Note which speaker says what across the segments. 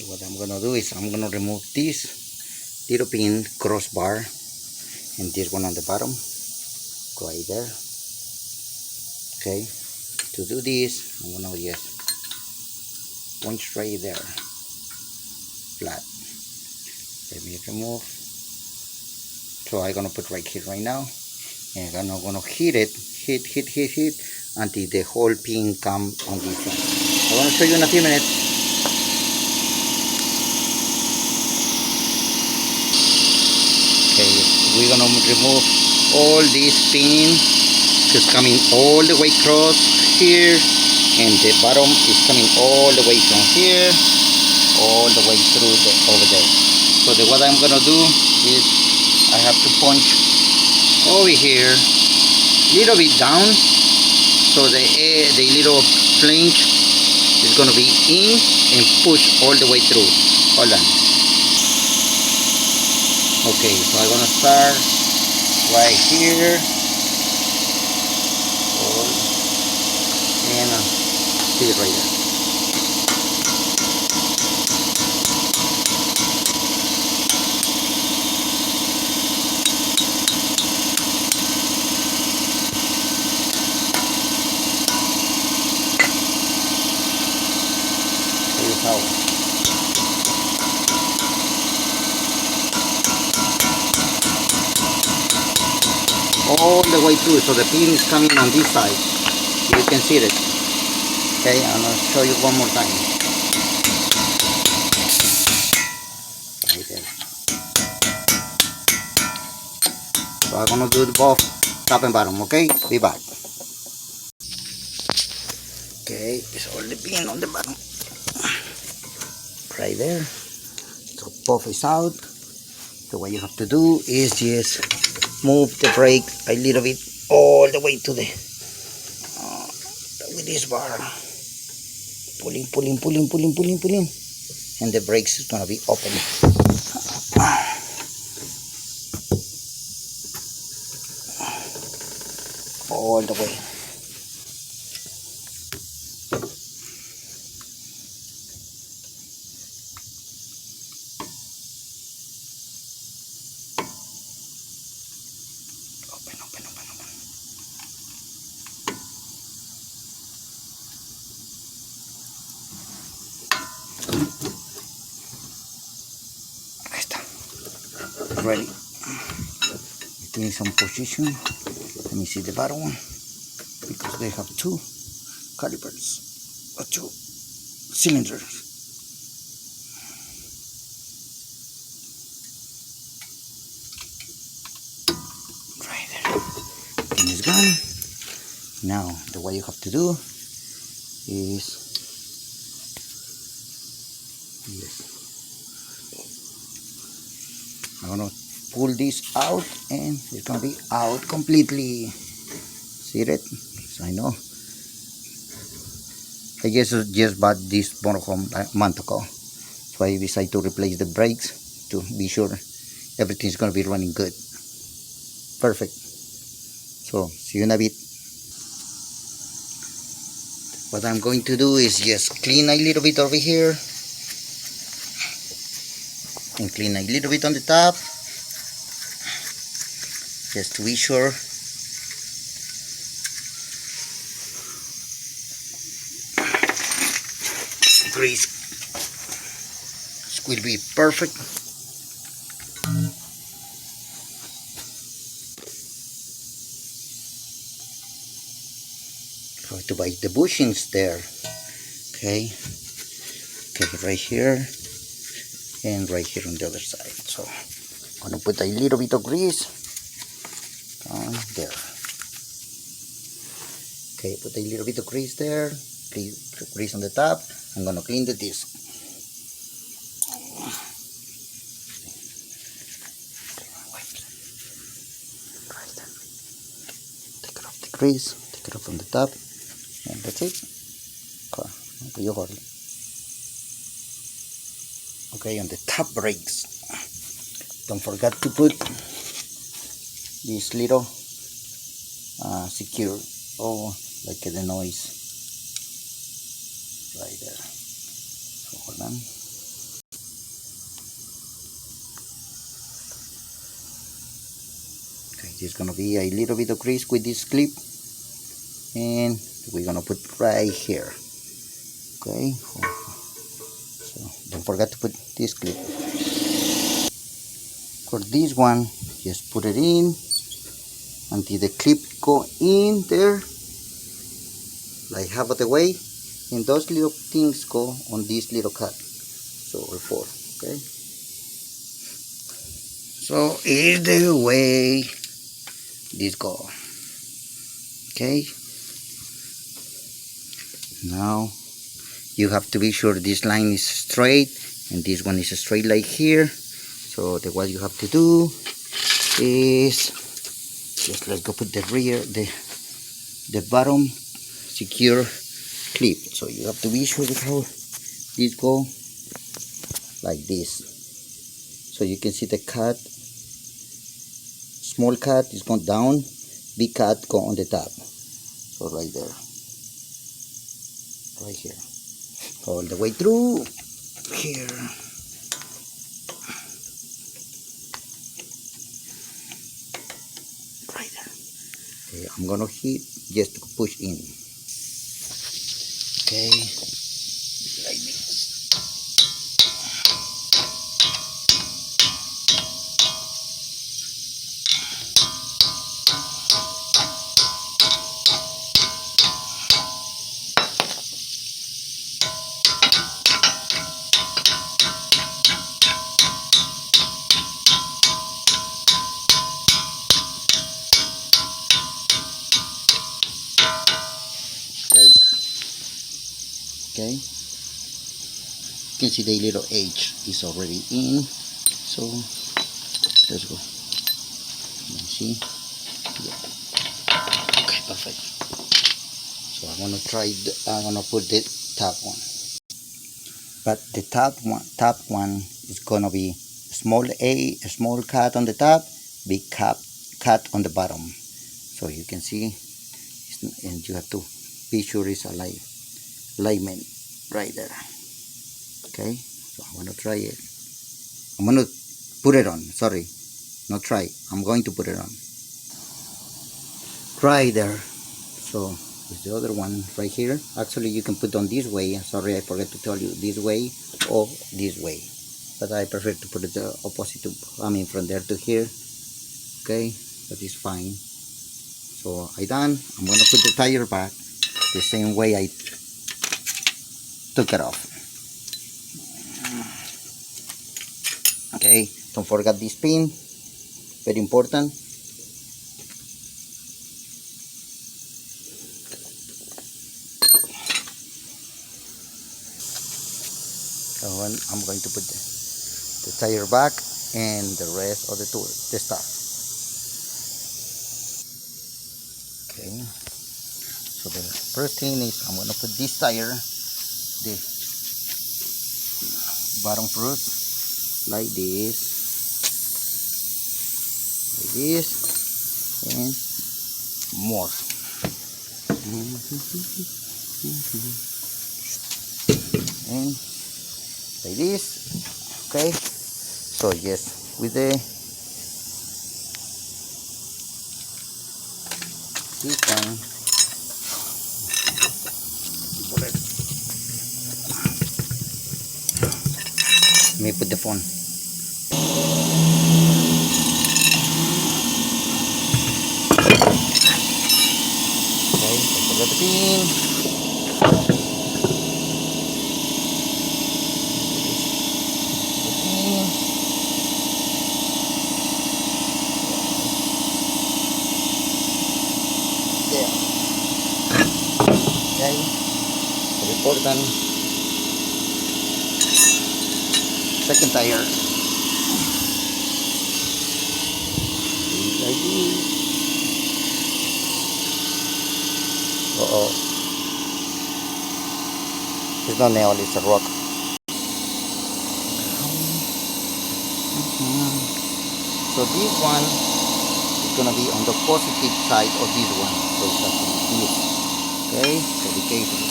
Speaker 1: What I'm gonna do is I'm gonna remove this little pin crossbar and this one on the bottom, right there. Okay, to do this, I'm gonna just punch right there, flat. Let me remove. So I'm gonna put right here right now, and I'm gonna hit it, hit until the whole pin come on this one. I'm gonna show you in a few minutes. Okay, we're gonna remove all this pin. It's coming all the way across here, and the bottom is coming all the way from here, all the way through over there. So what I'm gonna do is I have to punch over here, little bit down, so the little flange is gonna be in and push all the way through. Hold on. Okay, so I'm gonna start right here. And see it right there. Here's how. All the way through, so the pin is coming on this side. You can see it. Okay, I'm gonna show you one more time. Right there. So I'm gonna do both top and bottom. Okay, be back. Okay, it's all the pin on the bottom. Right there. So both is out. So what you have to do is just move the brake a little bit all the way to the with this bar. Pulling, and the brakes is gonna be open. All the way. Open. Ahí está. Ready. It needs some position. Let me see the bottom one, because they have two calipers or two cylinders. Right there. Pin is gone. Now what you have to do is I'm gonna pull this out, and it's gonna be out completely. See it? So I know. I just bought this motorhome a month ago, so I decided to replace the brakes to be sure everything's gonna be running good. Perfect. So see you in a bit. What I'm going to do is just clean a little bit over here and clean a little bit on the top, just to be sure. Grease will be perfect. So to buy the bushings there. Okay, right here and right here on the other side. So I'm gonna put a little bit of grease on there. Okay, put a little bit of grease there. Grease on the top. I'm gonna clean the disc. Take it off the grease. Take it off from the top, and that's it. Okay, on the top brakes, don't forget to put this little secure, like the noise right there. So hold on. there's gonna be a little bit of grease with this clip, and we're gonna put right here. Okay, so don't forget to put this clip. For this one, just put it in until the clip go in there, like half of the way, and those little things go on this little cut. So or four. Okay. So here's the way this go. Okay. Now you have to be sure this line is straight and this one is straight like here. So what you have to do is just let's go put the rear, the bottom secure clip. So you have to be sure how this go like this. So you can see the cut, small cut is going down, big cut go on the top. So right there, right here, all the way through here. Right there. Okay, I'm gonna hit just to push in. Okay, like this. Right there. Okay, you can see the little H is already in. So let's go. You see? Yeah. Okay, perfect. So I'm gonna put the top one. But the top one is gonna be a small cut on the top, big cut on the bottom. So you can see, and you have to be sure it's alignment right there. Okay, so I'm gonna try it. I'm gonna put it on. Sorry, not try. I'm going to put it on. Right there. So is the other one right here. Actually, you can put on this way. Sorry, I forgot to tell you, this way or this way, but I prefer to put it the opposite to, I mean, from there to here. Okay, that is fine. So I done. I'm gonna put the tire back the same way I took it off. Okay, don't forget this pin, very important. So I'm going to put the tire back and the rest of the stuff. Okay, so the first thing is I'm gonna put this tire, the bottom first, like this, and more. And like this. Okay, so yes, with this one, let me put the phone. Okay, so forget the pin. Okay, very important. Second tire. Like this. It's not nail, it's a rock. So this one is gonna be on the positive side of this one. So it's actually this. Okay, so be careful.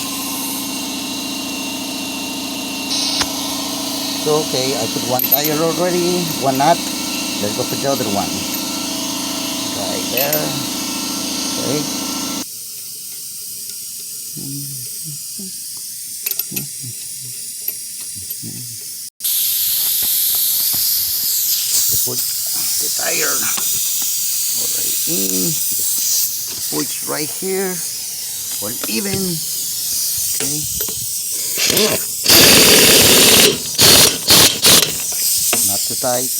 Speaker 1: So okay, I put one tire already, one nut. Let's go for the other one. right there. Okay. Put the tire already in. Push right here. All even. Okay. Not too tight.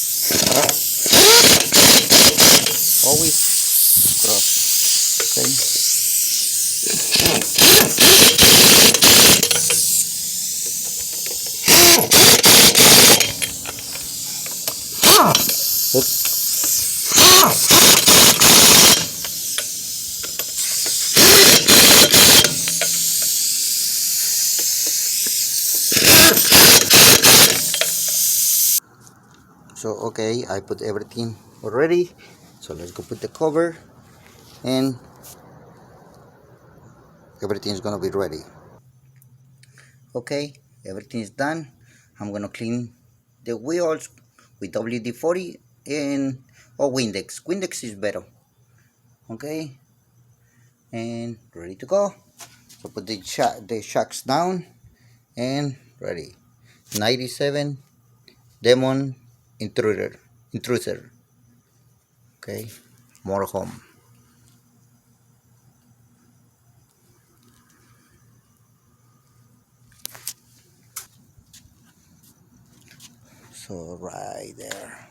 Speaker 1: Always cross. Okay. So okay, I put everything already. So let's go put the cover and everything is gonna be ready. Okay, everything is done. I'm gonna clean the wheels with WD-40 and or Windex. Windex is better. Okay, and ready to go. So put the shocks down and ready. 97 Damon Intruder. Okay, more home. So right there.